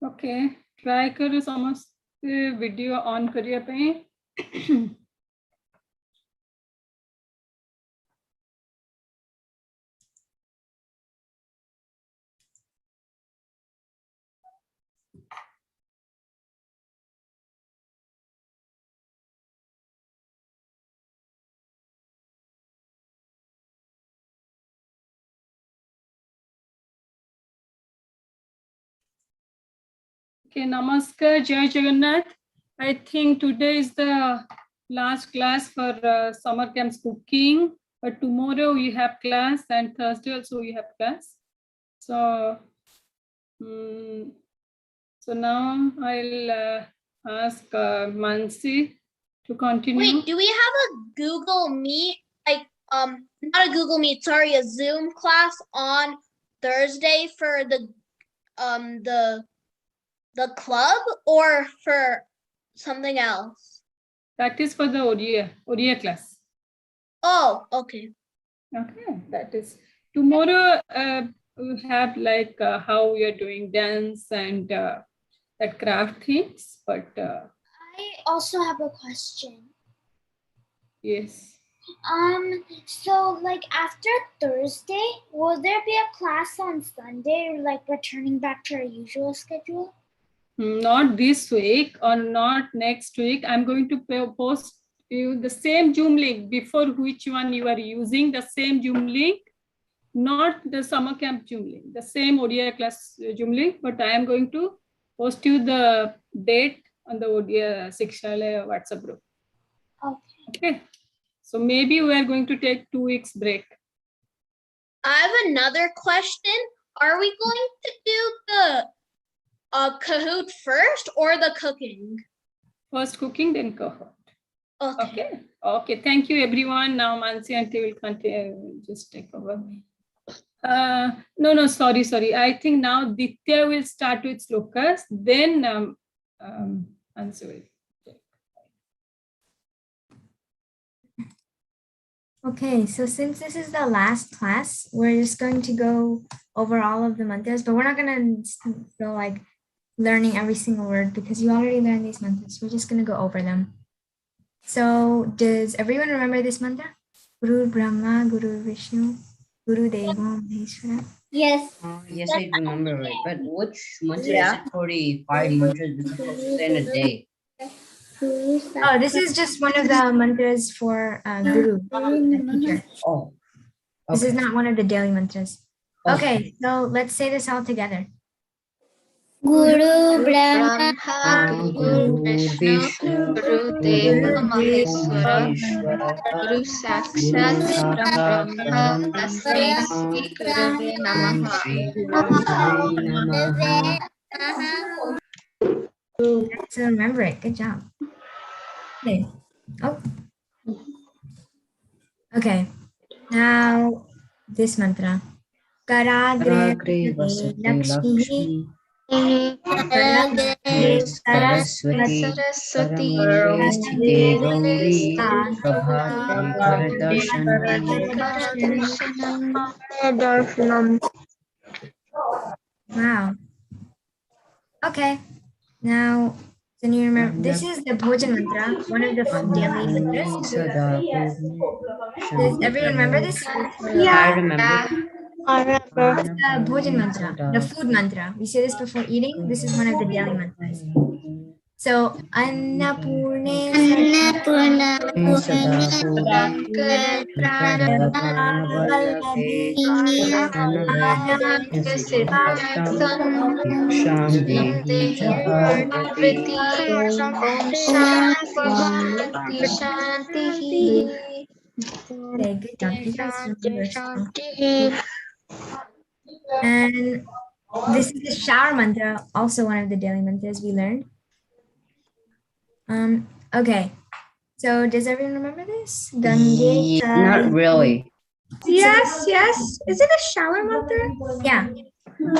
Okay try करो समझते video on करिए पे Okay, Namaskar, Jai Jagannath. I think today is the last class for summer camps cooking, but tomorrow we have class and Thursday also we have class. So, so now I'll ask Mansi to continue. Wait, do we have a Google Meet, like not a Google Meet, sorry, a Zoom class on Thursday for the club or for something else? That is for the ODA class. Oh, okay. Okay, that is tomorrow. We have like how we are doing dance and that craft things, but I also have a question. yes. So like after Thursday, will there be a class on Sunday or like returning back to our usual schedule? Not this week or not next week. I'm going to post you the same Zoom link before which one you are using the same Zoom link, not the summer camp Zoom link, the same ODI class Zoom link, but I am going to post you the date on the ODI Shikshalaya WhatsApp group. Okay. Okay. So maybe we are going to take 2 weeks break. I have another question. Are we going to do the Kahoot first or the cooking? First cooking, then Kahoot. Okay. Okay. Okay. Thank you, everyone. Now Mansi aunty will continue. Just take over. No, sorry. I think now Ditya will start with slokas, then Mansi will. Okay, so since this is the last class, we're just going to go over all of the mantras, but we're not going to go like learning every single word because you already learned these mantras. We're just going to go over them. So does everyone remember this mantra? Guru Brahma, Guru Vishnu, Guru Deva Maheshwara. Yes. Yes, I remember it. But which mantra is it? 45 mantras we're supposed to say in a day. Oh, this is just one of the mantras for Guru, the teacher. Oh, This is okay. not one of the daily mantras. Okay, so let's say this all together. Guru Brahma, Guru Vishnu, Guru Deva Maheshwara, Maheshwara, Guru Sakshat Brahma, Tasmai Shri Gurave Namaha. Shri Gurave Namaha. So remember it. Good job. Okay. Oh. Okay. Now this mantra. Karagre Karagre vasate Lakshmi. Lakshmi Saraswati Saraswati Paramurtite Gauri Gauri Prabhati Karadarshanam. Wow. Okay. Now, can you remember? This is the Bhojan mantra, one of the daily mantras. Does everyone remember this? I remember. It's the Bhojan mantra, the food mantra. We say this before eating. This is one of the daily mantras. So, Annapurne Okay, good job. You guys remember so. And this is the shower mantra, also one of the daily mantras we learned. Okay. So does everyone remember this? Gange Not really. Yes. Is it a shower mantra? Yeah.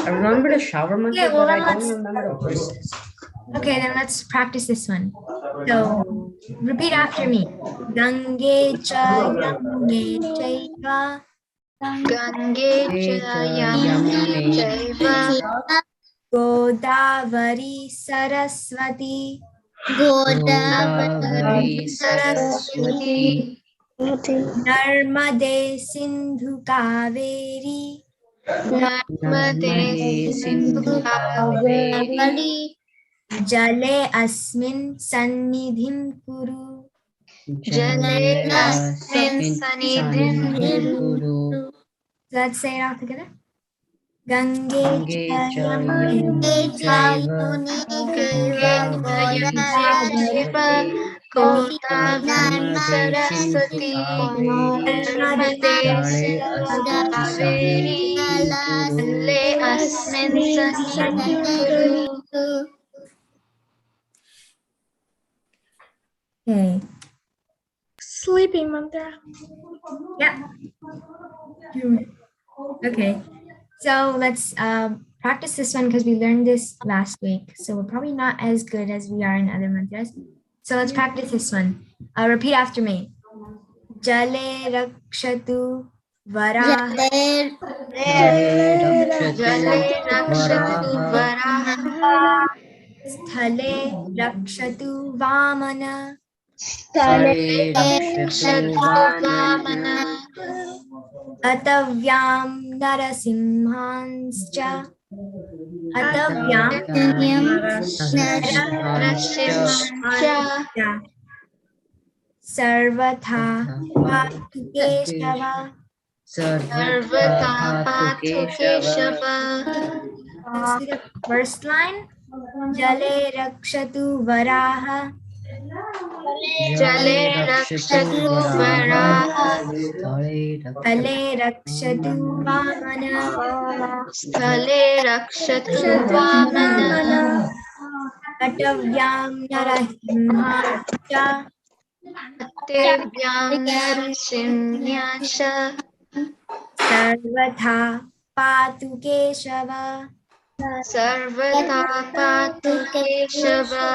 I remember the shower mantra, Yeah, well, but I then don't let's- remember the verses. Okay, then let's practice this one. So repeat after me. Gange cha yamune chaiva. Gange cha Yamune Chaiva Godavari Saraswati Godavari Saraswati Narmade Sindhu Kaveri Narmade Sindhu Kaveri Jale Asmin Sannidhim Kuru. Jale Asmin Sanidhim Guru Let's say it all together. Gange Gange Chayamuni Chaiva Godavari Narmade Sindhu Saraswati Kaveri Narmade Jale Sindhu Asmin Kaveri Sannidhim Kuru Jale Asmin Sanidhim Kuru. Okay. Sleeping mantra. Yeah. Okay. So let's practice this one because we learned this last week. So we're probably not as good as we are in other mantras. So let's practice this one. Repeat after me. Jale rakshatu varaha Jale Rakshatu Varaha sthale rakshatu vamana Stale Rakshatu Vamana atavyam narasimhanscha atavyam Narasimhanscha sarvatha patu keshava. Sarvata Pathu Keshava. Let's do the first line. Jale rakshatu varaha Jale Rakshatu Varaha Thale rakshatu vamana Sthale Rakshatu Vamana atavyam narasimhanscha Atevyam Narasimhanscha sarvatha patu keshava. Sarvata Pathu Keshava.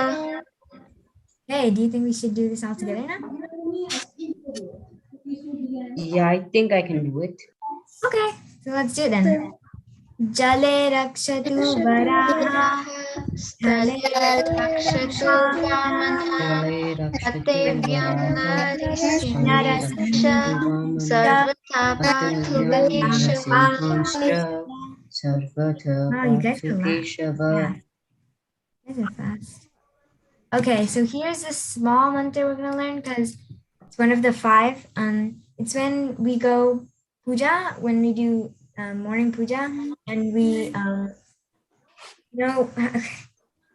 Hey, do you think we should do this all together now? Yeah, I think I can do it. Okay, so let's do it then. Jale rakshatu varaha Sthale Rakshatu Vamana Jale Rakshatu Atevyam Varaha Narasimhanscha Sarvata Pathu Keshava. Narasimhanscha Sarvata Wow, you guys Pathu can laugh. Keshava. You guys are fast. Okay, so here's a small mantra we're gonna learn because it's one of the 5. It's when we go puja, when we do morning puja, and we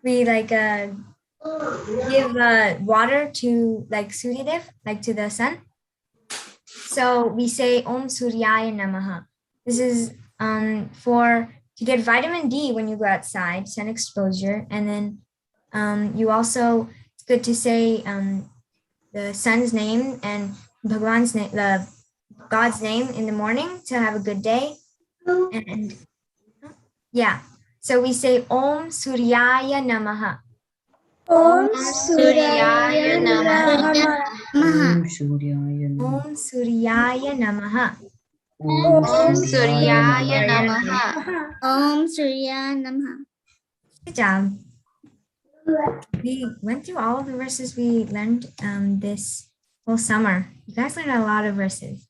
we like give water to like Suryadev, like to the sun. So we say Om Suryaya Namaha. This is for to get vitamin D when you go outside, sun exposure, and then you also, it's good to say the sun's name and Bhagwan's name, the God's name in the morning to have a good day. And yeah, so we say Om Suryaya Namaha. Om Suryaya Namaha. Om Suryaya Namaha. Om Suryaya Namaha. Om Suryaya Namaha. Om Surya Namaha. Good job. We went through all of the verses we learned this whole summer. You guys learned a lot of verses.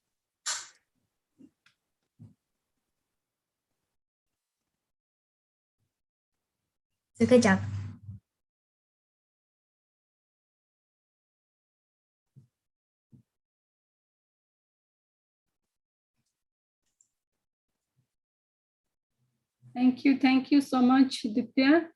So good job. Thank you so much, Ditya.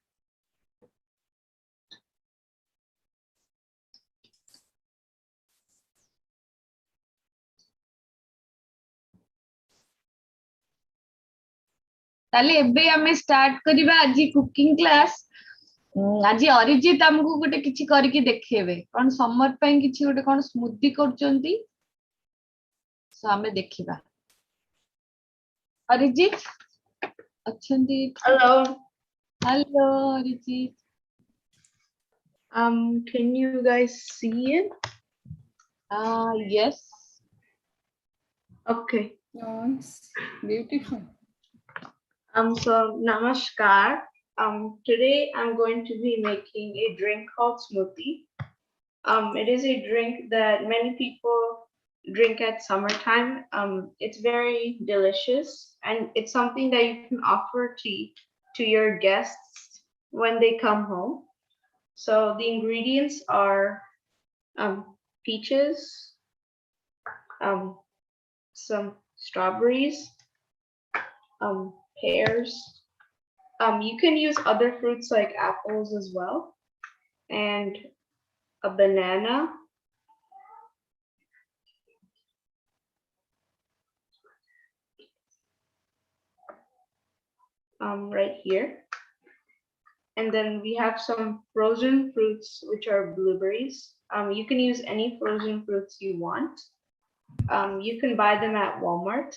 ताले एबे हमें start करिबा आजी cooking class आजी अरिजित हमकु गोटे किछि करके देखेबे कोन summer पय किछि गोटे कोन स्मूदी करचंती सो हमें देखिबा अरिजित अच्छंती Hello. Hello Arijit Can you guys see it? yes Okay. Nice, beautiful. So namaskar. Today I'm going to be making a drink called smoothie. It is a drink that many people drink at summertime. It's very delicious, and it's something that you can offer to your guests when they come home. So the ingredients are peaches, some strawberries, pears. You can use other fruits like apples as well, and a banana, right here. And then we have some frozen fruits, which are blueberries. You can use any frozen fruits you want. You can buy them at Walmart.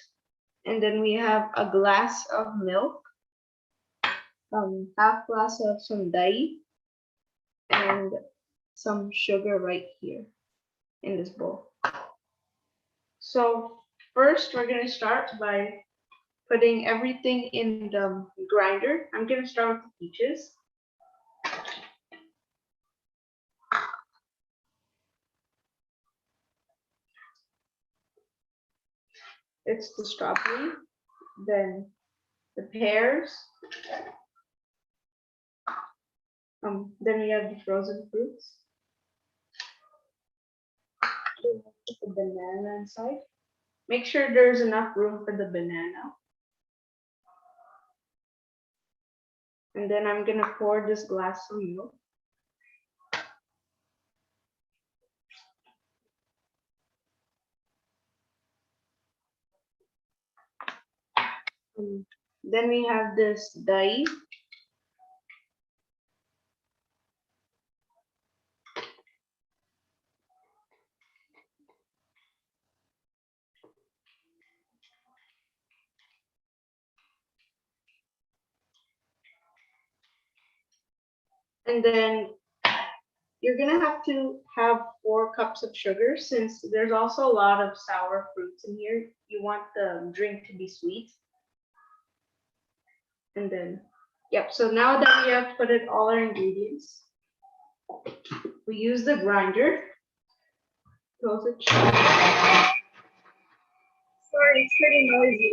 And then we have a glass of milk, half glass of some dahi, and some sugar right here in this bowl. So first we're gonna start by putting everything in the grinder. I'm gonna start with the peaches. It's the strawberry, then the pears, then we have the frozen fruits, the banana inside. Make sure there's enough room for the banana. And then I'm gonna pour this glass of milk. Then we have this dahi. And then you're gonna have to have 4 cups of sugar since there's also a lot of sour fruits in here. You want the drink to be sweet. And then, yep, so now that we have put in all our ingredients, we use the grinder. Close it. Sorry, it's pretty noisy.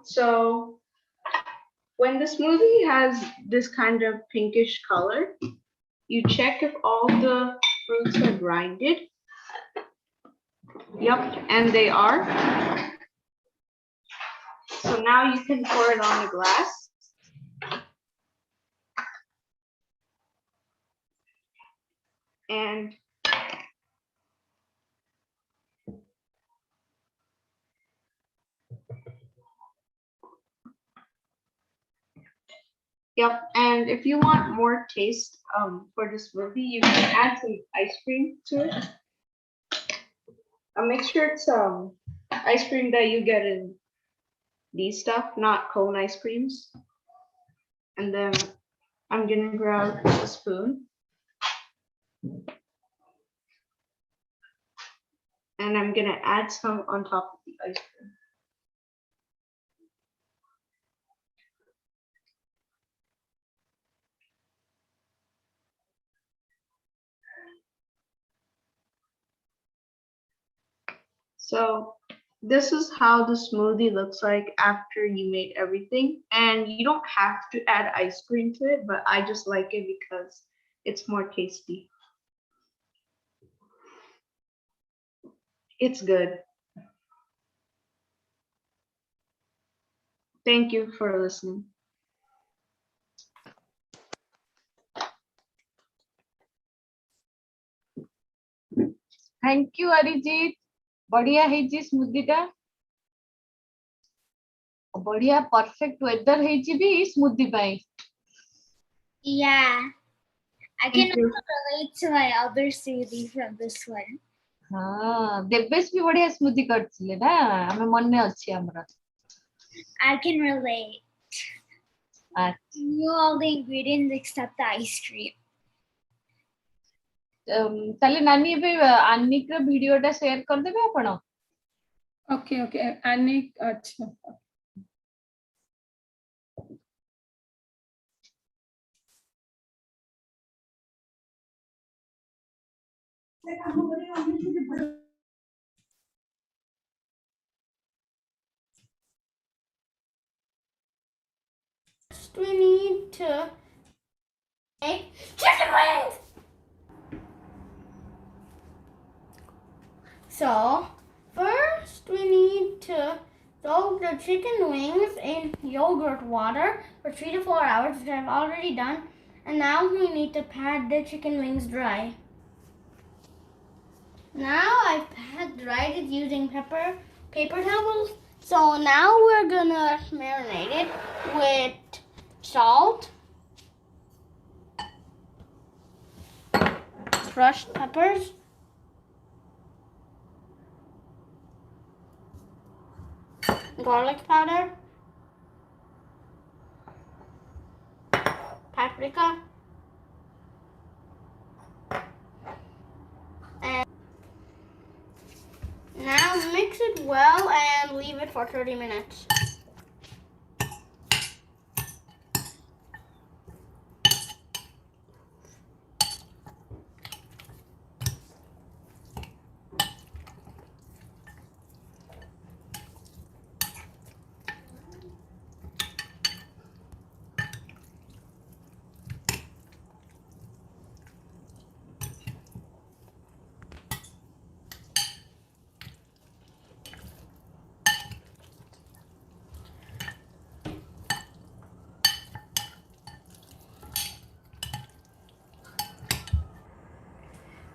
So when the smoothie has this kind of pinkish color, you check if all the fruits are grinded. Yep, and they are. So now you can pour it on a glass. And yep, and if you want more taste for the smoothie, you can add some ice cream to it. Make sure it's ice cream that you get in these stuff, not cone ice creams. And then I'm gonna grab a spoon. And I'm gonna add some on top of the ice cream. So this is how the smoothie looks like after you made everything. And you don't have to add ice cream to it, but I just like it because it's more tasty. It's good. Thank you for listening. Thank you, Arijit. बढ़िया ହେଇଛି smoothie ଟା बढ़िया perfect weather ହେଇଛି ବି smoothie ପାଇଁ Yeah. I can Thank you. also relate to my other smoothie from this one. ହଁ ଦେବେଶ ବି बढ़िया smoothie କରିଥିଲେ ନା ଆମେ ମନେ ଅଛି ଆମର I can relate. আচ্ছা Knew all the ingredients except the ice cream. ତାହେଲେ ନାନୀ ଏବେ ଆନିକର ଭିଡିଓଟା ସେୟାର କରିଦେବେ ଆପଣ? Okay, okay. Anik, acha. First, we need to make chicken wings. So, first we need to soak the chicken wings in yogurt water for 3 to 4 hours, which I've already done. And now we need to pat the chicken wings dry. Now I've dried it using paper towels. So now we're gonna marinate it with salt, crushed peppers, garlic powder, paprika, and now mix it well and leave it for 30 minutes.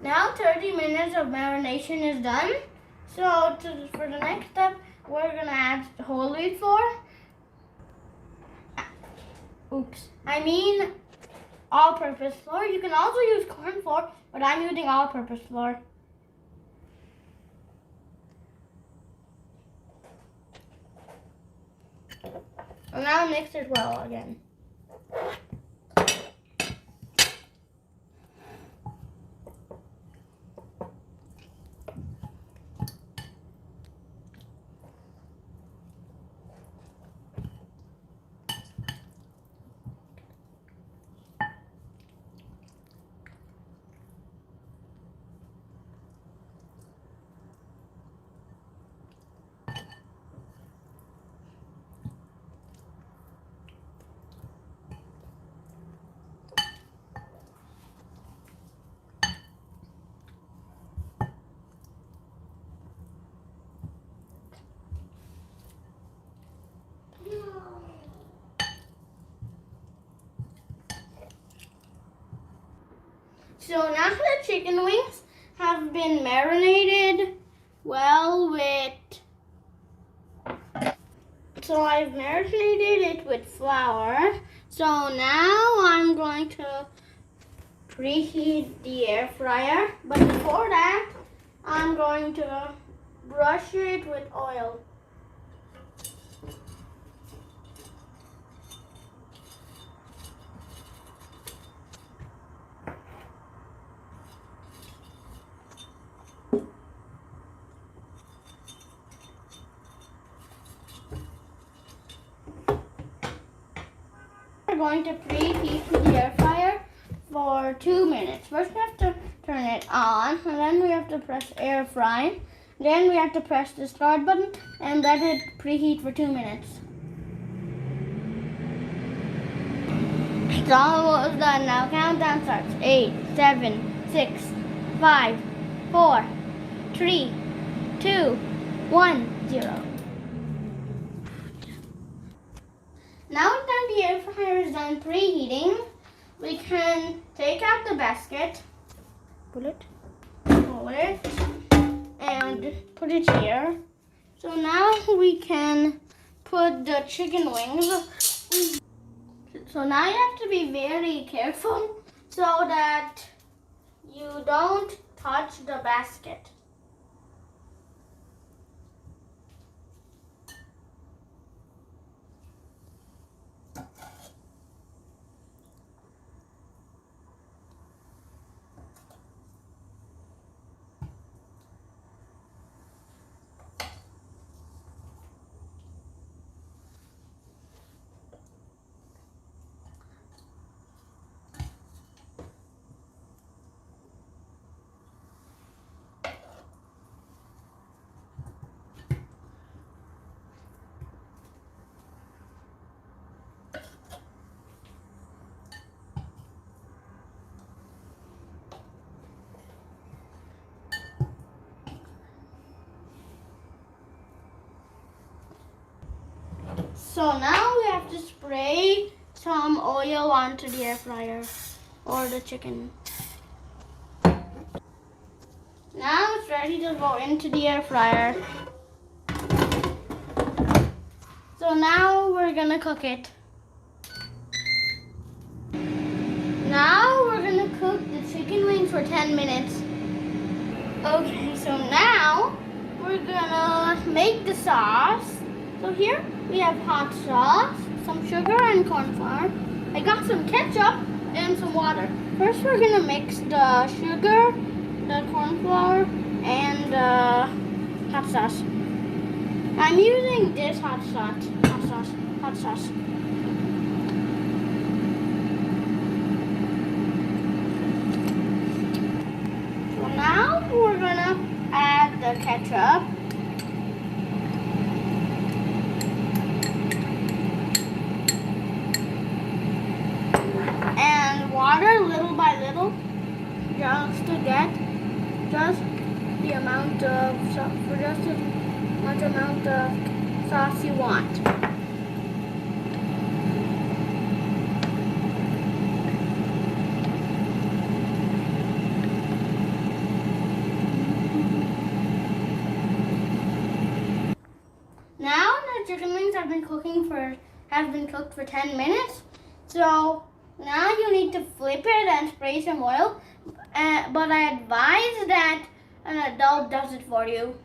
Now 30 minutes of marination is done. So for the next step, we're gonna add whole wheat flour. I mean all-purpose flour. You can also use corn flour, but I'm using all-purpose flour. And now mix it well again. So now the chicken wings have been marinated well with, so I've marinated it with flour. So now I'm going to preheat the air fryer, but before that, I'm going to brush it with oil. We're going to preheat the air fryer for 2 minutes. First we have to turn it on, and then we have to press air fry. Then we have to press the start button and let it preheat for 2 minutes. It's almost done. Now countdown starts. 8, 7, 6, 5, 4, 3, 2, 1, 0. Now that the air fryer is done preheating, we can take out the basket, pull it, and put it here. So now we can put the chicken wings. So now you have to be very careful so that you don't touch the basket. So now we have to spray some oil onto the air fryer or the chicken. Now it's ready to go into the air fryer. So now we're gonna cook it. Now we're gonna cook the chicken wings for 10 minutes. Okay, so now we're gonna make the sauce. So here we have hot sauce, some sugar and corn flour. I got some ketchup and some water. First we're gonna mix the sugar, the corn flour, and the hot sauce. I'm using this hot sauce. So now we're gonna add the ketchup. And water little by little, just to get just the amount of sauce you want. Now the chicken wings have been cooked for 10 minutes. So now you need to flip it and spray some oil. But I advise that an adult does it for you.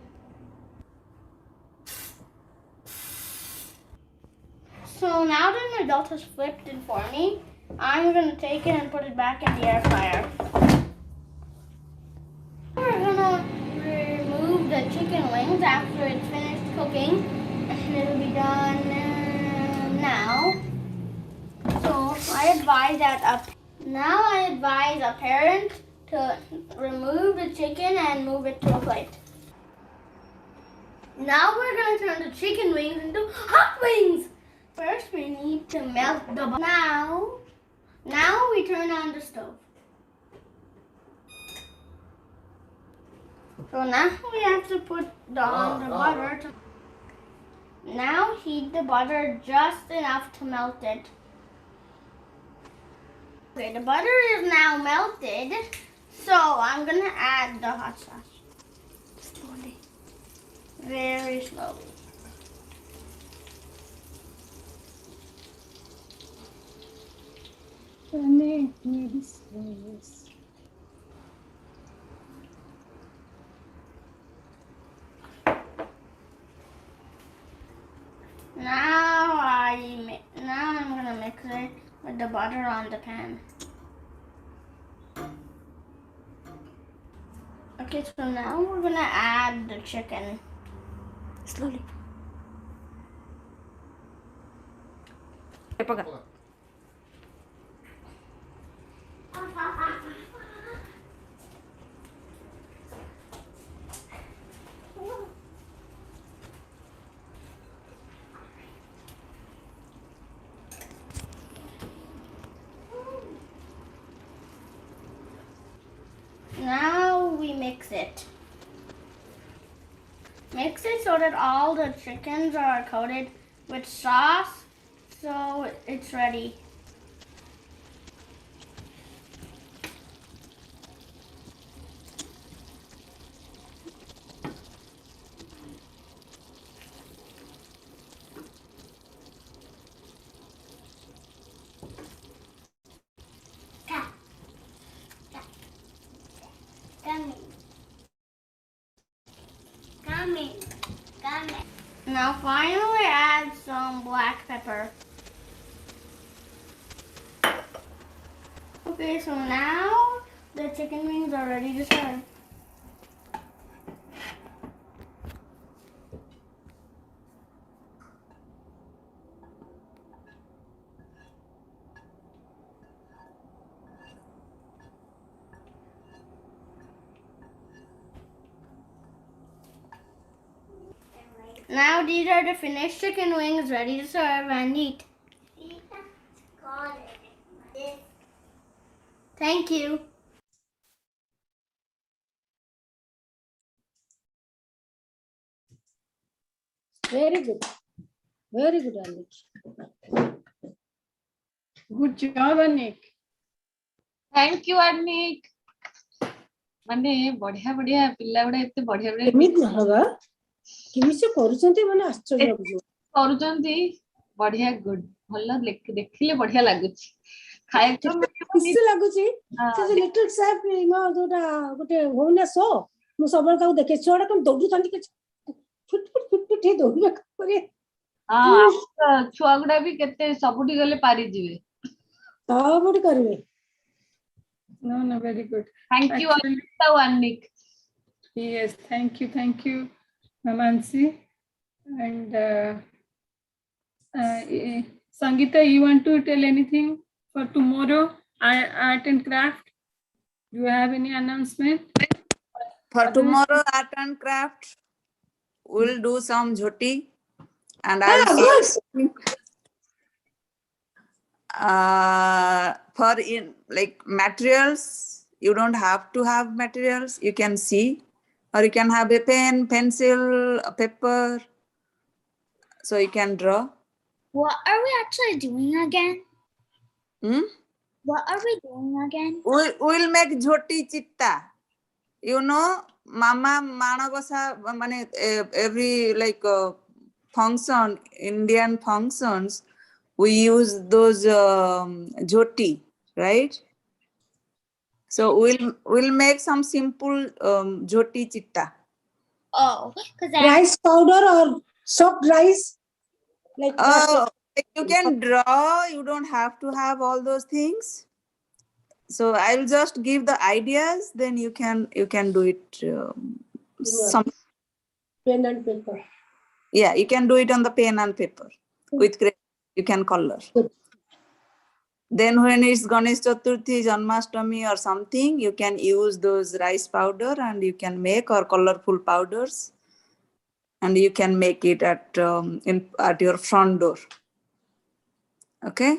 So now that an adult has flipped it for me, I'm going to take it and put it back in the air fryer. We're going to remove the chicken wings after it's finished cooking, and it'll be done now. So I advise a parent to remove the chicken and move it to a plate. Now we're going to turn the chicken wings into hot wings. First we need to melt the butter. Now we turn on the stove. So now we have to put on the butter. Now heat the butter just enough to melt it. Okay, the butter is now melted. So I'm gonna add the hot sauce. Slowly. Very slowly. Now I'm gonna mix it with the butter on the pan. Okay, so now we're gonna add the chicken. Slowly. Now we mix it. Mix it so that all the chickens are coated with sauce, so it's ready. Coming. Now finally add some black pepper. Okay, so now the chicken wings are ready to serve. Now these are the finished chicken wings ready to serve and eat. Thank you. Very good. Very good, Anik. Good job, Anik. Thank you, Anik. ମାନେ ବଢିଆ ବଢିଆ ପିଲା ଗୁଡା ଏତେ ବଢିଆ ବଢିଆ କେମିତି ହବା କେମିତି ସେ କରୁଛନ୍ତି ମାନେ ଆଶ୍ଚର୍ଯ୍ୟ ଲାଗୁଛି କରୁଛନ୍ତି ବଢିଆ ଗୁଡ ଭଲ ଦେଖିଲେ ବଢିଆ ଲାଗୁଛି ଖୁସି ଲାଗୁଛି ସେ ଯୋଉ ଲିଟଲ ସାହେବ ଯୋଉଟା ଗୋଟେ ହଉନା ଶୋ ମୁଁ ସବୁବେଳେ ତାକୁ ଦେଖେ ଛୁଆଟା କେମିତି ଦୌଡୁଥାନ୍ତି ଫୁଟ ଫୁଟ ଫୁଟ ଫୁଟ ହେଇ ଦୌଡିବା ପରେ ଛୁଆ ଗୁଡା ବି କେତେ ସବୁଠି ଗଲେ ପାରିଯିବେ ସବୁଠି କରିବେ No, very good. Thank you, Anik. Yes, thank you, Mansi. And Sangeeta, you want to tell anything for tomorrow? Art and craft. Do you have any announcement? For tomorrow, art and craft, we'll do some jhoti, and also for like materials, you don't have to have materials. You can see, or you can have a pen, pencil, a paper, so you can draw. What are we actually doing again? What are we doing again? We'll make jhoti chitta. You know, Mama Manavasa, every like function, Indian functions, we use those jhoti, right? So we'll make some simple jhoti chitta. Oh, because rice powder or soaked rice, like you can draw. You don't have to have all those things. So I'll just give the ideas. Then you can do it. Some pen and paper. Yeah, you can do it on the pen and paper with gray. You can color. Then when it's Ganesh Chaturthi, Janmashtami or something, you can use those rice powder and you can make or colorful powders, and you can make it at your front door. Okay.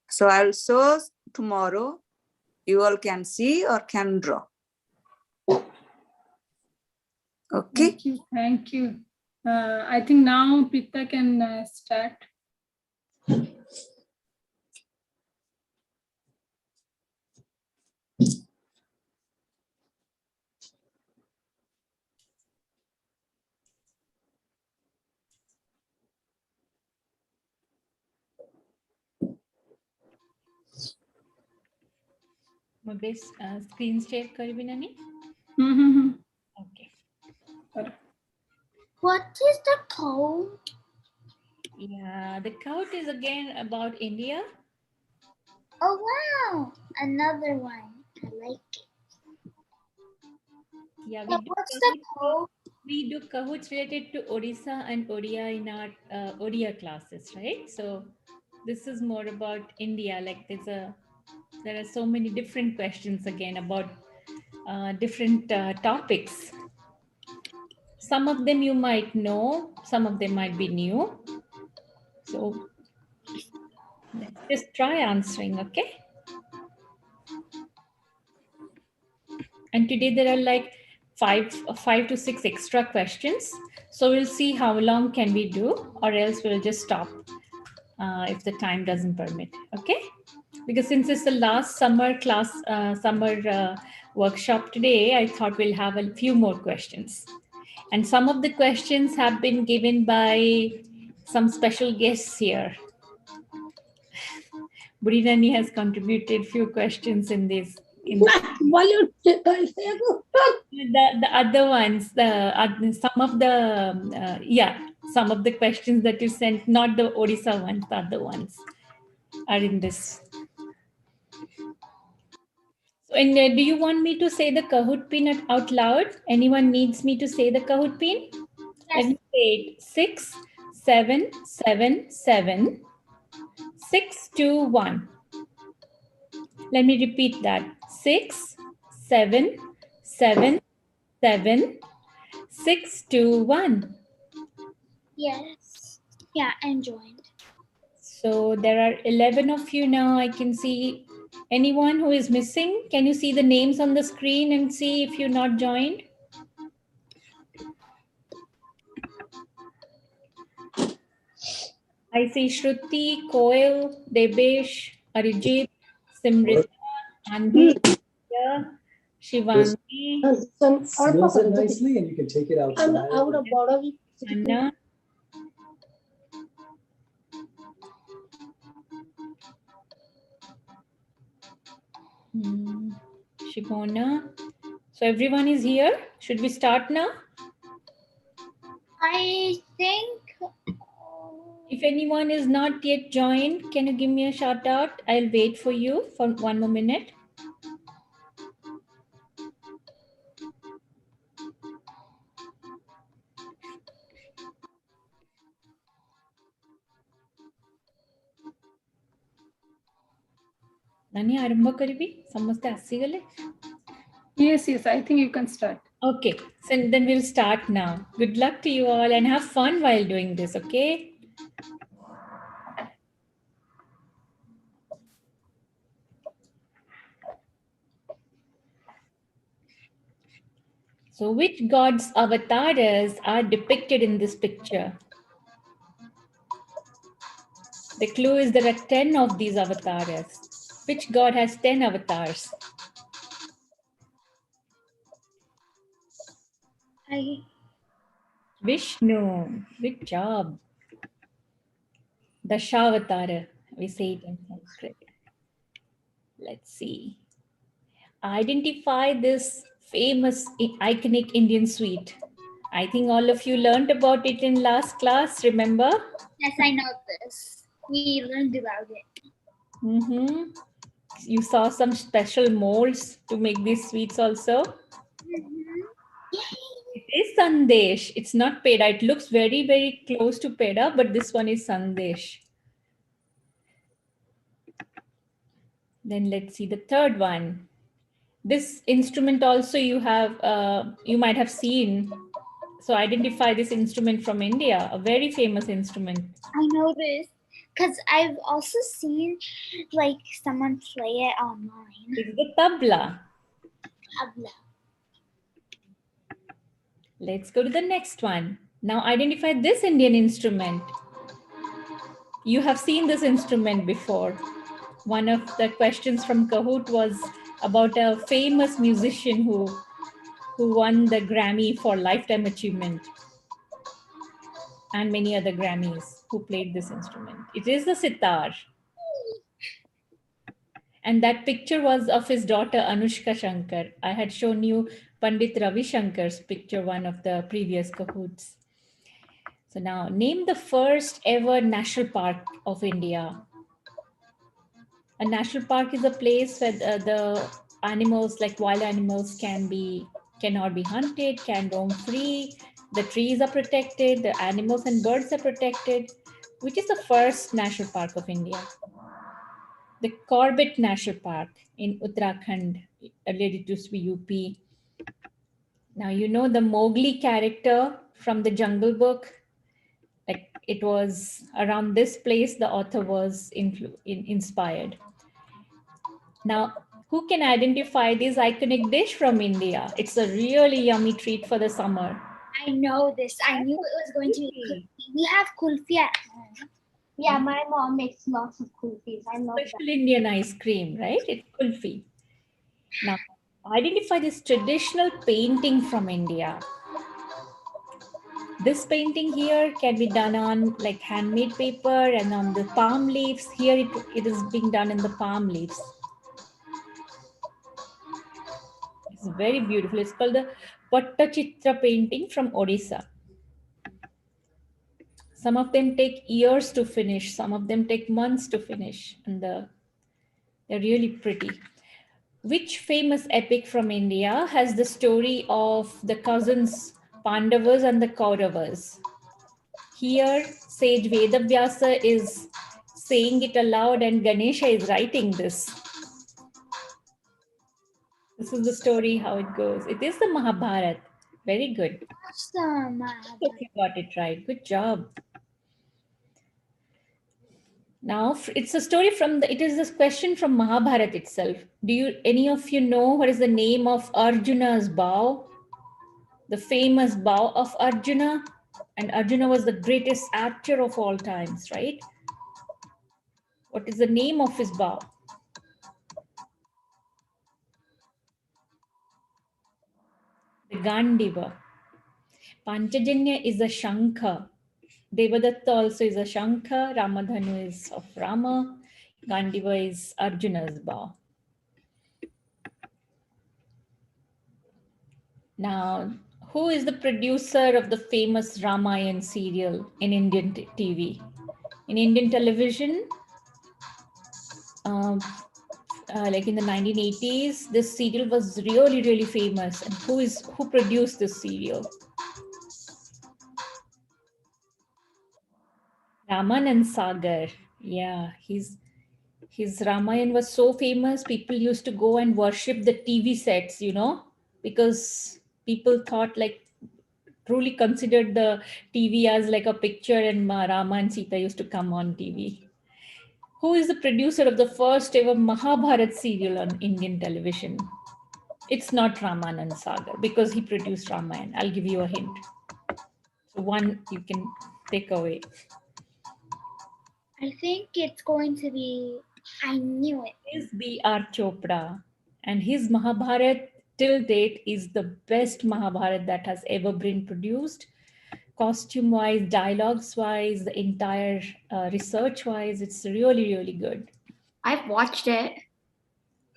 So I'll show tomorrow. You all can see or can draw. Okay. Thank you. I think now Pita can start. Screen share karibi nani? Okay. What is the code? Yeah, the code is again about India. Oh wow, another one. I like it. Yeah, what's the code? We do Kahoots related to Odisha and Odia in our Odia classes, right? So this is more about India. Like there are so many different questions again about different topics. Some of them you might know, some of them might be new. So let's just try answering, okay? And today there are like five to six extra questions. So we'll see how long can we do, or else we'll just stop if the time doesn't permit, okay? Because since it's the last summer class, workshop today, I thought we'll have a few more questions. And some of the questions have been given by some special guests here. Burinani has contributed few questions in this. The other ones, some of the questions that you sent, not the Odisha ones, the other ones are in this. And do you want me to say the Kahoot pin out loud? Anyone needs me to say the Kahoot pin? Yes. Let me say it. 6777 621. Let me repeat that. 6777 621. Yes. Yeah, I'm joined. So there are 11 of you now. I can see anyone who is missing. Can you see the names on the screen and see if you're not joined? I see Shruti, Koil, Debesh, Arijit, Simrita, Anvi, Shivangi, Smells it nicely and you can take it outside. Anna. Shibona. So everyone is here. Should we start now? I think. If anyone is not yet joined, can you give me a shout out? I'll wait for you for 1 more minute. Nani arambha karibi? Samaste asigale? Yes, I think you can start. Okay, so then we'll start now. Good luck to you all and have fun while doing this, okay? So which god's avatars are depicted in this picture? The clue is there are 10 of these avatars. Which god has 10 avatars? Vishnu. Good job. Dashavatara. We say it in Sanskrit. Let's see. Identify this famous iconic Indian sweet. I think all of you learned about it in last class, remember? Yes, I know this. We learned about it. You saw some special molds to make these sweets also. It is Sandesh. It's not Peda. It looks very, very close to Peda, but this one is Sandesh. Then let's see the third one. This instrument also you might have seen. So identify this instrument from India, a very famous instrument. I know this because I've also seen like someone play it online. It's the tabla. Tabla. Let's go to the next one. Now identify this Indian instrument. You have seen this instrument before. One of the questions from Kahoot was about a famous musician who won the Grammy for Lifetime Achievement and many other Grammys who played this instrument. It is the sitar. And that picture was of his daughter Anushka Shankar. I had shown you Pandit Ravi Shankar's picture, one of the previous Kahoots. So now name the first ever national park of India. A national park is a place where the animals, like wild animals, cannot be hunted, can roam free. The trees are protected, the animals and birds are protected. Which is the first national park of India? The Corbett National Park in Uttarakhand, earlier it used to be UP. Now you know the Mowgli character from the Jungle Book. Like it was around this place the author was inspired. Now, who can identify this iconic dish from India? It's a really yummy treat for the summer. I know this. I knew it was going to be kulfi. We have kulfi at home. Yeah, my mom makes lots of kulfis. I love Special that. Indian ice cream, right? It's kulfi. Now, identify this traditional painting from India. This painting here can be done on like handmade paper and on the palm leaves. Here it is being done in the palm leaves. It's very beautiful. It's called the Pattachitra painting from Odisha. Some of them take years to finish. Some of them take months to finish. And they're really pretty. Which famous epic from India has the story of the cousins Pandavas and the Kauravas? Here, sage Vedavyasa is saying it aloud and Ganesha is writing this. This is the story, how it goes. It is the Mahabharata. Very good. Awesome. You got it right. Good job. Now, it's a story from it is this question from Mahabharata itself. Any of you know what is the name of Arjuna's bow? The famous bow of Arjuna? And Arjuna was the greatest actor of all times, right? What is the name of his bow? The Gandiva. Panchajanya is a Shankha. Devadatta also is a Shankha. Ramadhanu is of Rama. Gandiva is Arjuna's bow. Now, who is the producer of the famous Ramayan serial in Indian TV? In Indian television, like in the 1980s, this serial was really, really famous. And who produced this serial? Ramanand Sagar. Yeah, his Ramayan was so famous. People used to go and worship the TV sets, you know, because people thought, like, truly considered the TV as like a picture, and Rama and Sita used to come on TV. Who is the producer of the first ever Mahabharat serial on Indian television? It's not Ramanand Sagar because he produced Ramayan. I'll give you a hint. So one you can take away. I think it's going to be, I knew it. Is B.R. Chopra, and his Mahabharat till date is the best Mahabharat that has ever been produced. Costume wise, dialogues wise, the entire research wise, it's really, really good. I've watched it.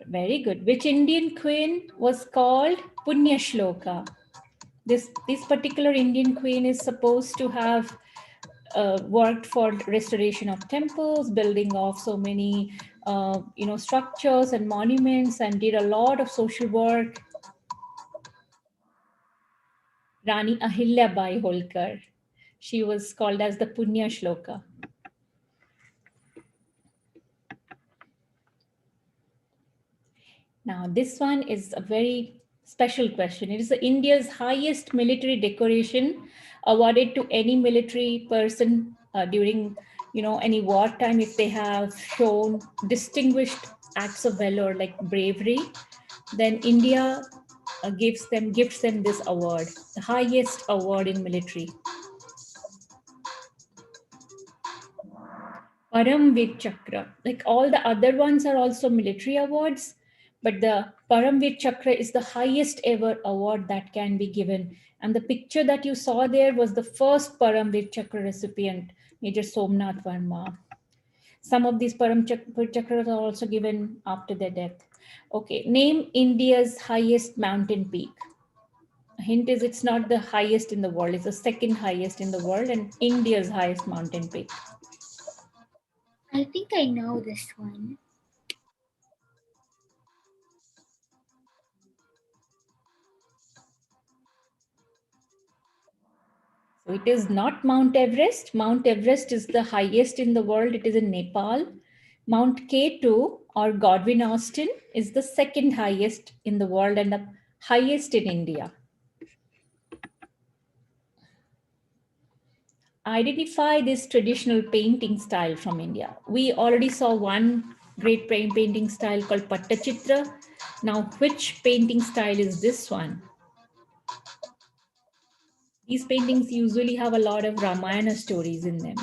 Very good. Which Indian queen was called Punya Shloka? This particular Indian queen is supposed to have worked for restoration of temples, building of so many structures and monuments, and did a lot of social work. Rani Ahilya Bai Holkar. She was called as the Punya Shloka. Now, this one is a very special question. It is India's highest military decoration awarded to any military person during, any wartime, if they have shown distinguished acts of valor like bravery, then India gifts them this award, the highest award in military. Paramveer Chakra. Like all the other ones are also military awards, but the Paramveer Chakra is the highest ever award that can be given. And the picture that you saw there was the first Paramveer Chakra recipient, Major Somnath Verma. Some of these Paramveer Chakras are also given after their death. Okay, name India's highest mountain peak. A hint is it's not the highest in the world, it's the second highest in the world and India's highest mountain peak. I think I know this one. So it is not Mount Everest. Mount Everest is the highest in the world. It is in Nepal. Mount K2 or Godwin Austen is the second highest in the world and the highest in India. Identify this traditional painting style from India. We already saw one great painting style called Pattachitra. Now, which painting style is this one? These paintings usually have a lot of Ramayana stories in them.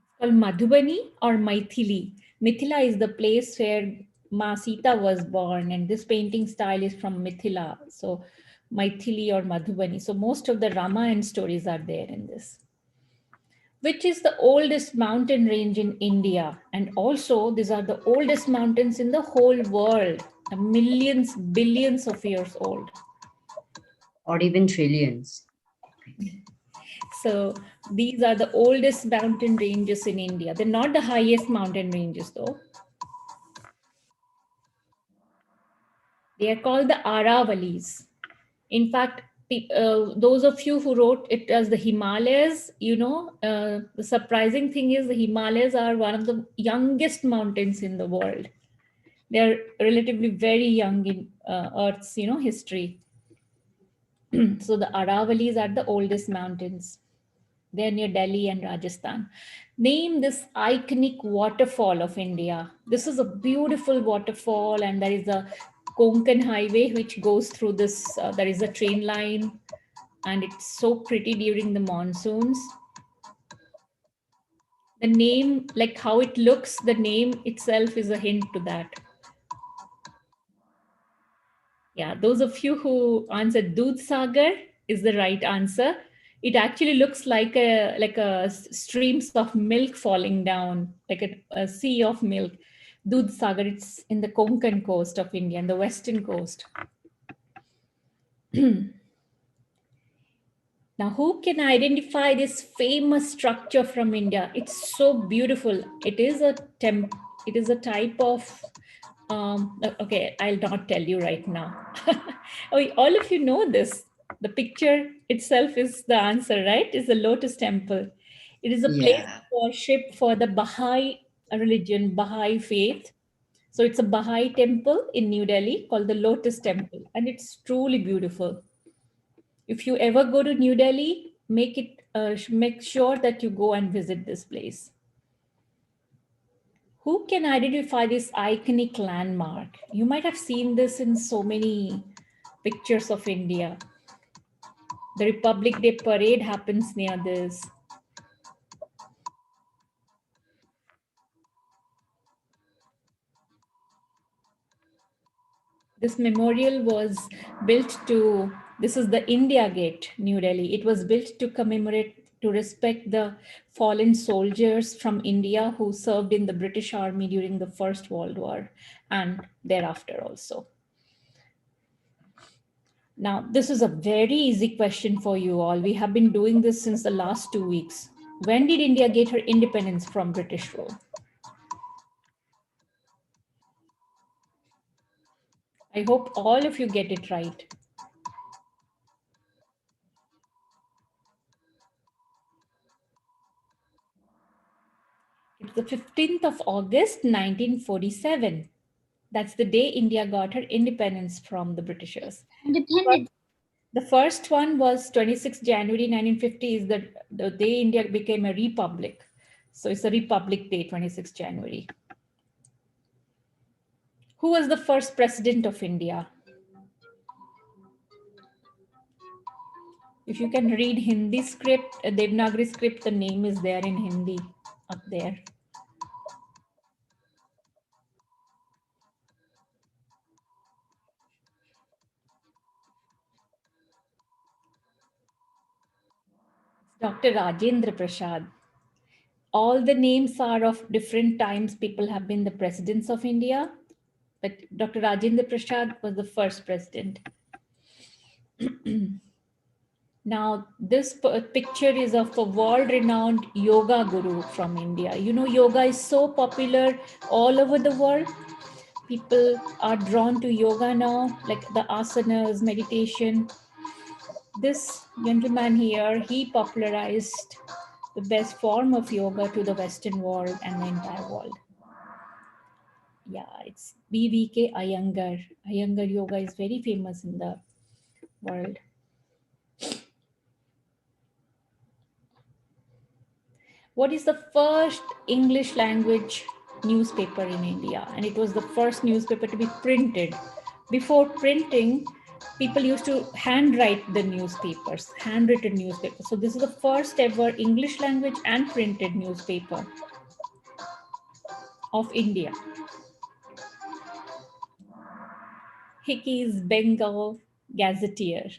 It's called Madhubani or Maithili. Mithila is the place where Ma Sita was born, and this painting style is from Mithila. So Maithili or Madhubani. So most of the Ramayana stories are there in this. Which is the oldest mountain range in India? And also these are the oldest mountains in the whole world. Millions, billions of years old. Or even trillions. So these are the oldest mountain ranges in India. They're not the highest mountain ranges though. They are called the Aravalis. In fact, those of you who wrote it as the Himalayas, the surprising thing is the Himalayas are one of the youngest mountains in the world. They're relatively very young in Earth's, history. So the Aravalis are the oldest mountains. They're near Delhi and Rajasthan. Name this iconic waterfall of India. This is a beautiful waterfall, and there is a Konkan Highway, which goes through this. There is a train line, and it's so pretty during the monsoons. The name, like how it looks, the name itself is a hint to that. Yeah, those of you who answered Dudhsagar is the right answer. It actually looks like a streams of milk falling down, like a sea of milk. Dudhsagar, it's in the Konkan coast of India, and the western coast. Now, who can identify this famous structure from India? It's so beautiful. It is a type of okay, I'll not tell you right now. Oh, all of you know this. The picture itself is the answer, right? It's the Lotus Temple. It is a place of worship for the Baha'i religion, Baha'i faith. So it's a Baha'i temple in New Delhi called the Lotus Temple, and it's truly beautiful. If you ever go to New Delhi, make sure that you go and visit this place. Who can identify this iconic landmark? You might have seen this in so many pictures of India. The Republic Day parade happens near this. This memorial was built this is the India Gate, New Delhi. It was built to respect the fallen soldiers from India who served in the British Army during the First World War and thereafter also. Now, this is a very easy question for you all. We have been doing this since the last 2 weeks. When did India get her independence from British rule? I hope all of you get it right. It's the 15th of August, 1947. That's the day India got her independence from the Britishers. Independence. The first one was 26 January 1950 is the day India became a republic. So it's a Republic Day, 26 January. Who was the first president of India? If you can read Hindi script, Devanagari script, the name is there in Hindi up there. Dr. Rajendra Prasad. All the names are of different times people have been the presidents of India, but Dr. Rajendra Prasad was the first president. Now, this picture is of a world-renowned yoga guru from India. You know, yoga is so popular all over the world. People are drawn to yoga now, like the asanas, meditation. This gentleman here, he popularized the best form of yoga to the Western world and the entire world. Yeah, it's B.V.K. Iyengar. Iyengar yoga is very famous in the world. What is the first English language newspaper in India? And it was the first newspaper to be printed. Before printing, people used to handwrite the newspapers, handwritten newspapers. So this is the first ever English language and printed newspaper of India. Hickey's Bengal Gazetteer.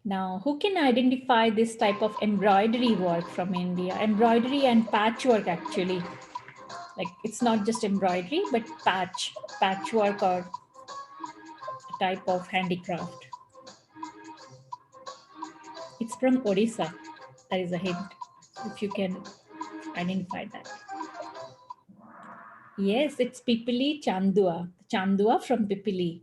Now, who can identify this type of embroidery work from India? Embroidery and patchwork actually. Like it's not just embroidery, but patchwork or a type of handicraft. It's from Odisha. That is a hint, if you can identify that. Yes, it's Pipili Chandua. Chandua from Pipili.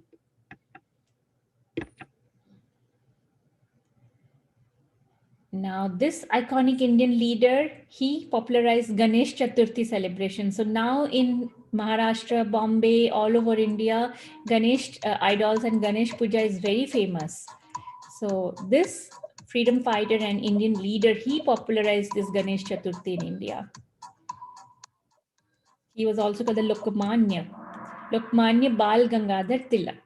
Now, this iconic Indian leader, he popularized Ganesh Chaturthi celebration. So now in Maharashtra, Bombay, all over India, Ganesh idols and Ganesh Puja is very famous. So this freedom fighter and Indian leader, he popularized this Ganesh Chaturthi in India. He was also called the Lokmanya Bal Gangadhar Tilak.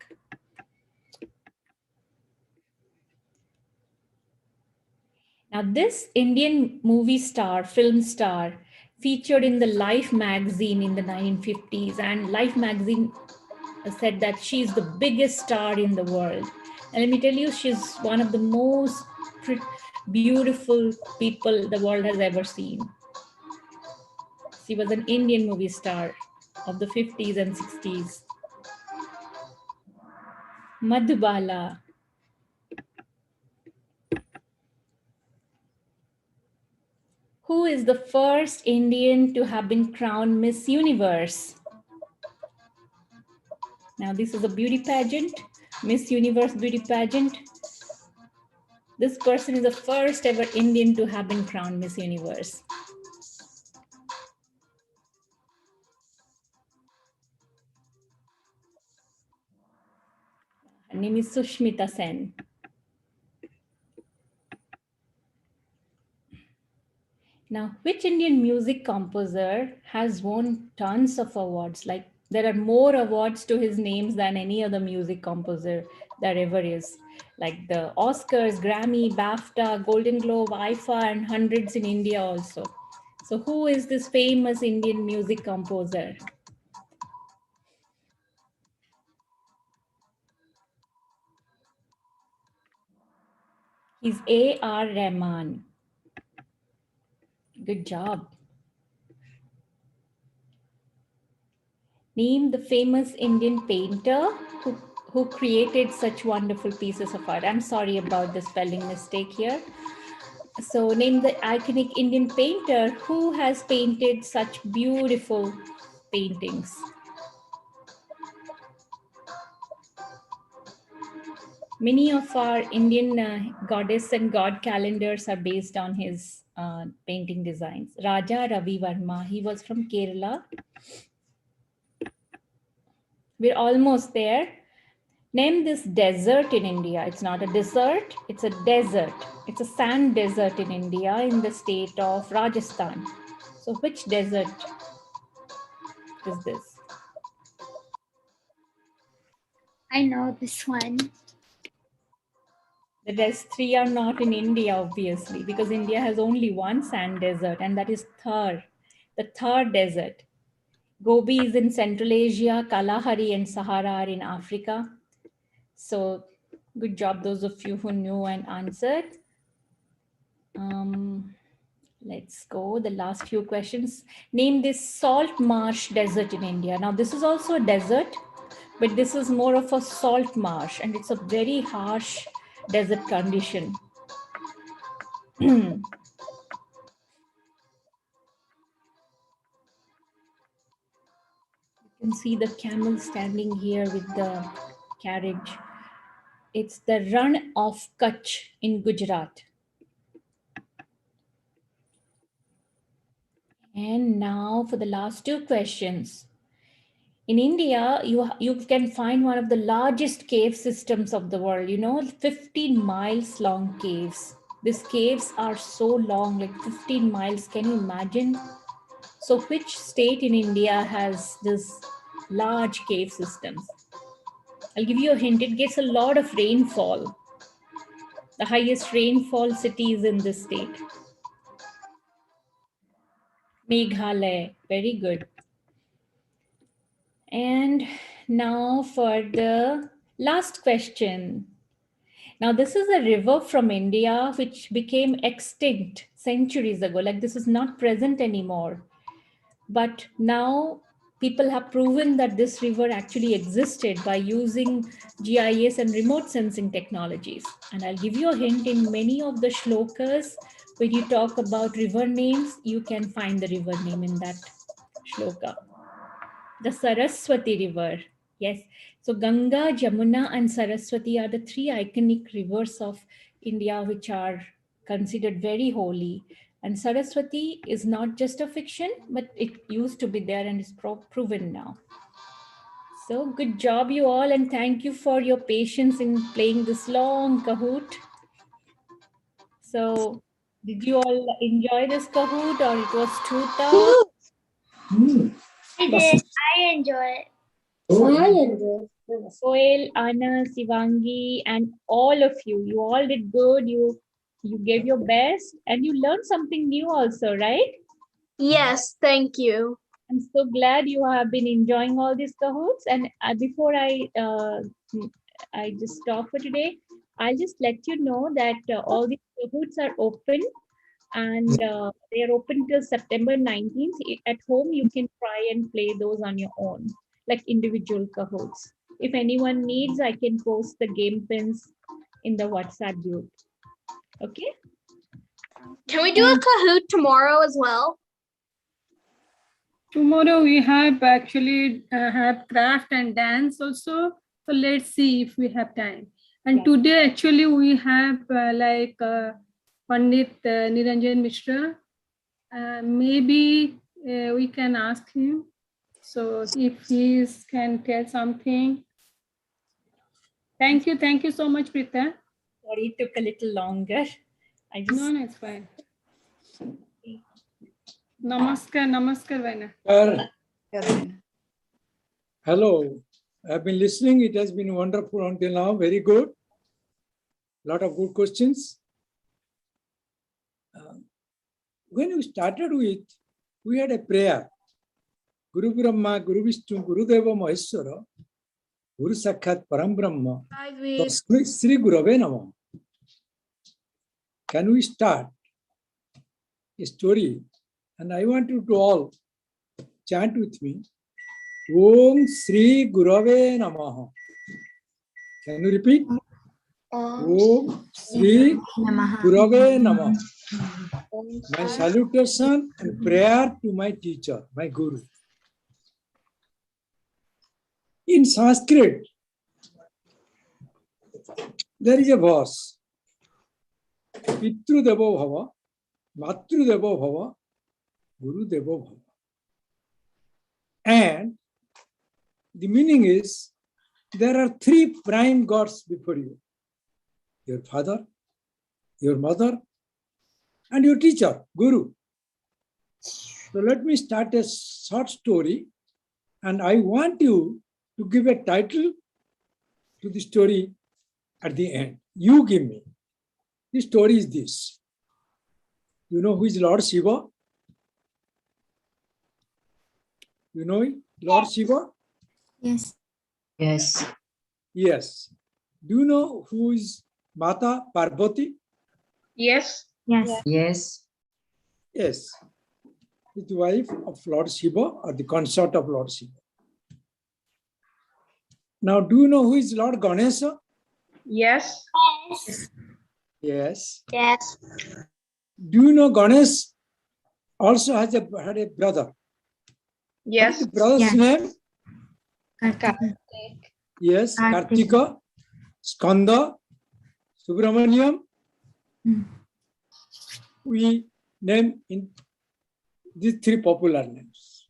Now, this Indian movie star, film star, featured in the Life magazine in the 1950s, and Life magazine said that she's the biggest star in the world. And let me tell you, she's one of the most beautiful people the world has ever seen. She was an Indian movie star of the 50s and 60s. Madhubala. Who is the first Indian to have been crowned Miss Universe? Now, this is a beauty pageant, Miss Universe beauty pageant. This person is the first ever Indian to have been crowned Miss Universe. Her name is Sushmita Sen. Now, which Indian music composer has won tons of awards? Like, there are more awards to his names than any other music composer that ever is. Like the Oscars, Grammy, BAFTA, Golden Globe, IFA, and hundreds in India also. So who is this famous Indian music composer? He's A.R. Rahman. Good job. Name the famous Indian painter who created such wonderful pieces of art. I'm sorry about the spelling mistake here. So name the iconic Indian painter who has painted such beautiful paintings. Many of our Indian goddess and god calendars are based on his painting designs. Raja Ravi Verma, he was from Kerala. We're almost there. Name this desert in India. It's not a desert, it's a desert. It's a sand desert in India in the state of Rajasthan. So which desert is this? I know this one. The rest three are not in India, obviously, because India has only one sand desert, and that is Thar, the Thar desert. Gobi is in Central Asia, Kalahari and Sahara are in Africa. So good job, those of you who knew and answered. Let's go, the last few questions. Name this salt marsh desert in India. Now, this is also a desert, but this is more of a salt marsh, and it's a very harsh desert condition. You can see the camel standing here with the carriage. It's the Run of Kutch in Gujarat. And now for the last two questions. In India, you can find one of the largest cave systems of the world, 15 miles long caves. These caves are so long, like 15 miles. Can you imagine? So which state in India has this large cave systems? I'll give you a hint. It gets a lot of rainfall. The highest rainfall city is in this state. Meghalaya. Very good. And now for the last question. Now, this is a river from India which became extinct centuries ago. Like, this is not present anymore. But now people have proven that this river actually existed by using GIS and remote sensing technologies. And I'll give you a hint. In many of the shlokas, when you talk about river names, you can find the river name in that shloka. The Saraswati River. Yes. So Ganga, Jamuna, and Saraswati are the three iconic rivers of India which are considered very holy. And Saraswati is not just a fiction, but it used to be there and is proven now. So good job, you all, and thank you for your patience in playing this long Kahoot. So did you all enjoy this Kahoot, or it was too tough? I did. I enjoy it. I enjoy. Soil, Anna, Sivangi, and all of you. You all did good. You gave your best, and you learned something new also, right? Yes, thank you. I'm so glad you have been enjoying all these Kahoots. And before I just stop for today, I'll just let you know that all these Kahoots are open, and they are open till September 19th. At home, you can try and play those on your own, like individual Kahoots. If anyone needs, I can post the game pins in the WhatsApp group. Okay? Can we do a Kahoot tomorrow as well? Tomorrow we have actually have craft and dance also. So let's see if we have time. And today actually we have Pandit Niranjan Mishra. Maybe we can ask him. So if he can tell something. Thank you so much, Prita. Sorry, it took a little longer. No, it's fine. Namaskar, Vaina. Hello, I've been listening. It has been wonderful until now. Very good. Lot of good questions. When we started with, we had a prayer. Guru Brahma, Guru Vishnu, Guru Deva Maheshwara, Guru Sakshat Param Brahma, Sri Gurave Namah. Can we start a story? And I want you to all chant with me. Om Sri Gurave Namaha. Can you repeat? Om Sri Gurave Namaha. My salutation and prayer to my teacher, my Guru. In Sanskrit, there is a verse. Pitru Devo Bhava, Matru Devo Bhava, Guru Devo Bhava. And the meaning is, there are three prime gods before you. Your father, your mother, and your teacher, Guru. So let me start a short story, and I want you to give a title to the story at the end. You give me. The story is this. You know who is Lord Shiva? You know Lord Shiva? Yes. Yes. Yes. Do you know who is Mata Parvati? Yes. Yes. Yes. Yes. The wife of Lord Shiva or the consort of Lord Shiva. Now, do you know who is Lord Ganesha? Yes. Yes. Yes. Do you know Ganesh also had a brother? Yes. What is the brother's name? Kartika. Yes, Kartika, Skanda, Subramaniam. We name in these three popular names.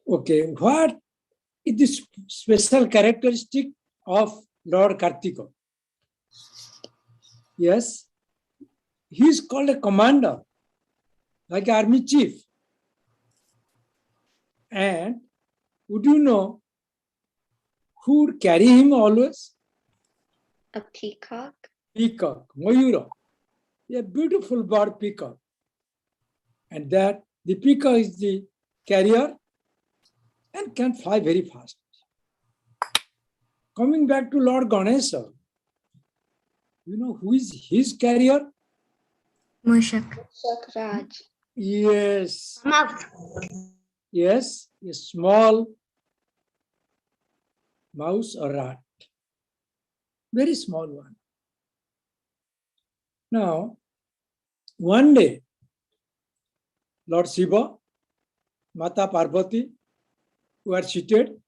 Okay, what is the special characteristic of Lord Kartika? Yes, he is called a commander, like army chief. And would you know who would carry him always? A peacock. Peacock, Mayura, a beautiful bird peacock. And that the peacock is the carrier and can fly very fast. Coming back to Lord Ganesha, you know who is his carrier? Mushak. Raj. Yes. Mouse. Yes, a small mouse or rat. Very small one. Now, one day, Lord Shiva, Mata Parvati were seated.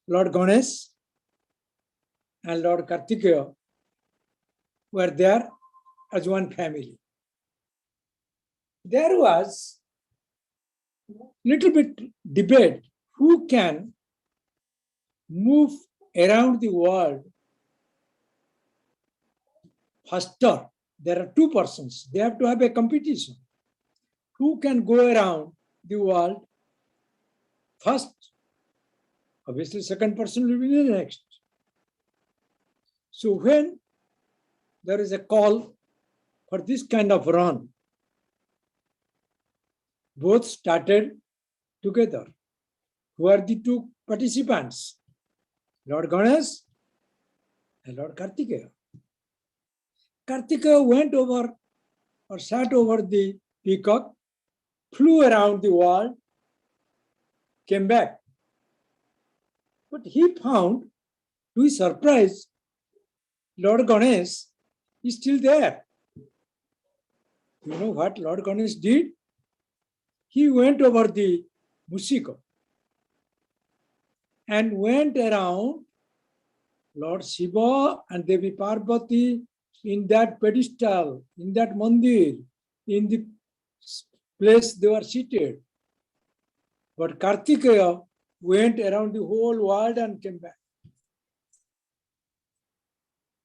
Lord Ganesh and Lord Kartikeya were there as one family. There was little bit debate who can move around the world faster. There are two persons. They have to have a competition. who can go around the world first. Obviously, second person will be the next. So when there is a call for this kind of run, both started together. Who are the two participants? Lord Ganesh and Lord Kartikeya. Kartikeya went over or sat over the peacock, flew around the world, came back. But he found, to his surprise, Lord Ganesh is still there. You know what Lord Ganesh did? He went over the Musika and went around Lord Shiva and Devi Parvati in that pedestal, in that mandir, in the place they were seated. But Kartikeya went around the whole world and came back.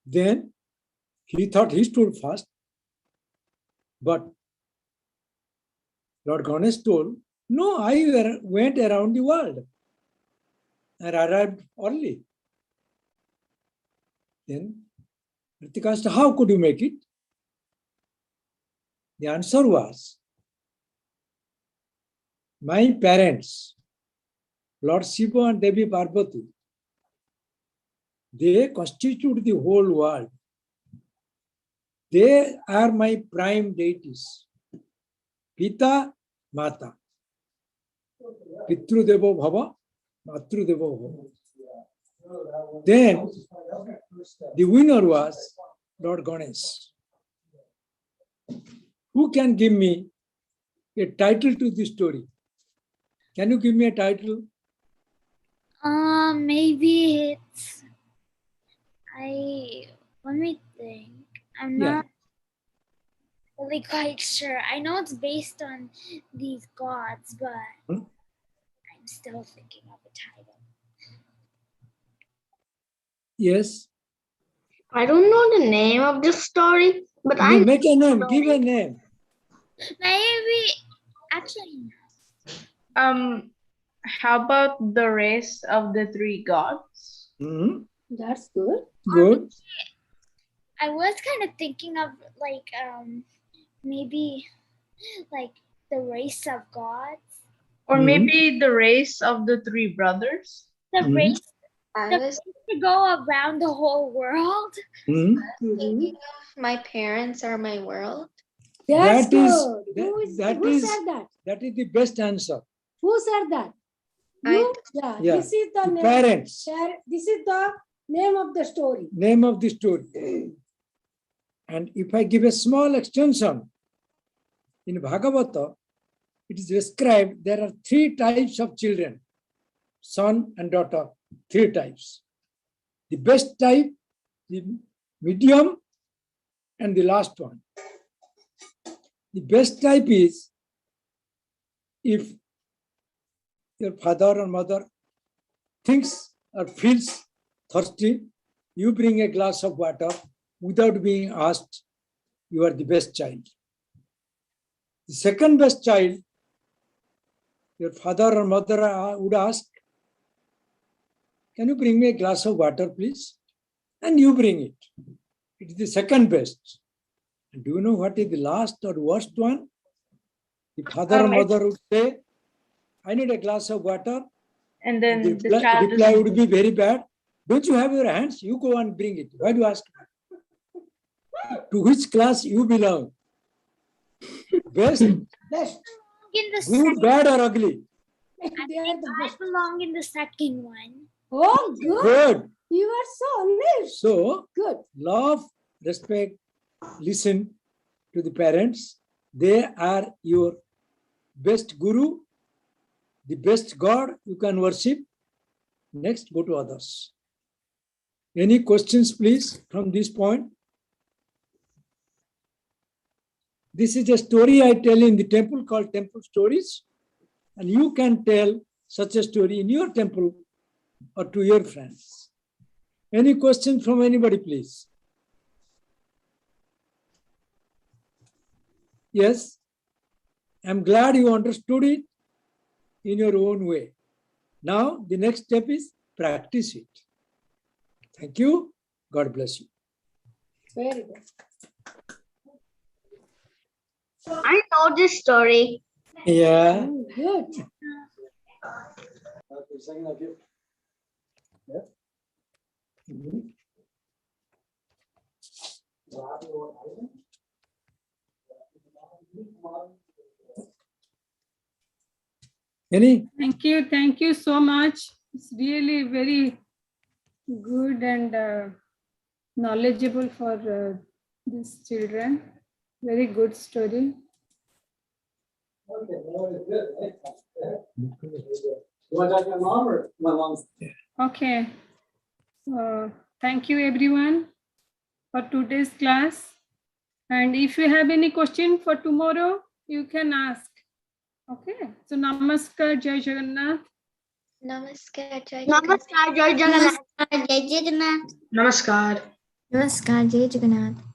Then he thought he stood first, but Lord Ganesh told, no, I went around the world and arrived early. Then Ritika asked, how could you make it? The answer was, my parents, Lord Shiva and Devi Parvati, they constitute the whole world. They are my prime deities. Pita, Mata. Pitru Devo Bhava, Matru Devo Bhava. Then the winner was Lord Ganesh. Who can give me a title to this story? Can you give me a title? Maybe it's let me think. I'm Yeah. not really quite sure. I know it's based on these gods, but Hmm? I'm still thinking of a title. Yes. I don't know the name of this story, but I You make a name, give a name. Maybe actually How about the race of the three gods? Mhm. That's good. Good. I was kind of thinking of like maybe like the race of gods. Or Mhm. maybe the race of the three brothers? The Mhm. race I the was race to go around the whole world. Mhm. thinking of my parents are my world. That's That is- good. that Who is- said that? That is the best answer. Who said that? I- You? Yeah. Yeah. This is the The name. parents. This is the name of the story. Name of the story. And if I give a small extension, in Bhagavata, it is described there are three types of children, son and daughter, three types. The best type, the medium, and the last one. The best type is if your father or mother thinks or feels thirsty, you bring a glass of water without being asked, you are the best child. The second best child, your father or mother would ask, can you bring me a glass of water, please? And you bring it. It is the second best. And do you know what is the last or worst one? The father or mother would say, I need a glass of water. And The then the child reply doesn't- would be very bad. Don't you have your hands? You go and bring it. Why do you ask? To which class you belong? Best, Best. In the good, second, bad, or ugly? They are the I best. belong in the second one. Oh, good. Good. You are so honest. So, Good. love, respect, listen to the parents. They are your best guru, the best God you can worship. Next, go to others. Any questions, please, from this point? This is a story I tell in the temple called Temple Stories. And you can tell such a story in your temple or to your friends. Any questions from anybody, please? Yes? I'm glad you understood it in your own way. Now, the next step is practice it. Thank you. God bless you. Very good. I know this story. Yeah. Good. Any? Thank you so much. It's really very good and knowledgeable for these children. Very good story. Okay. Thank you everyone for today's class. And if you have any question for tomorrow, you can ask. Okay. So namaskar, Jai Jagannath. Namaskar, Jai Namaskar, Jai Jagannath. Jai Jagannath. Namaskar, Jai Jagannath.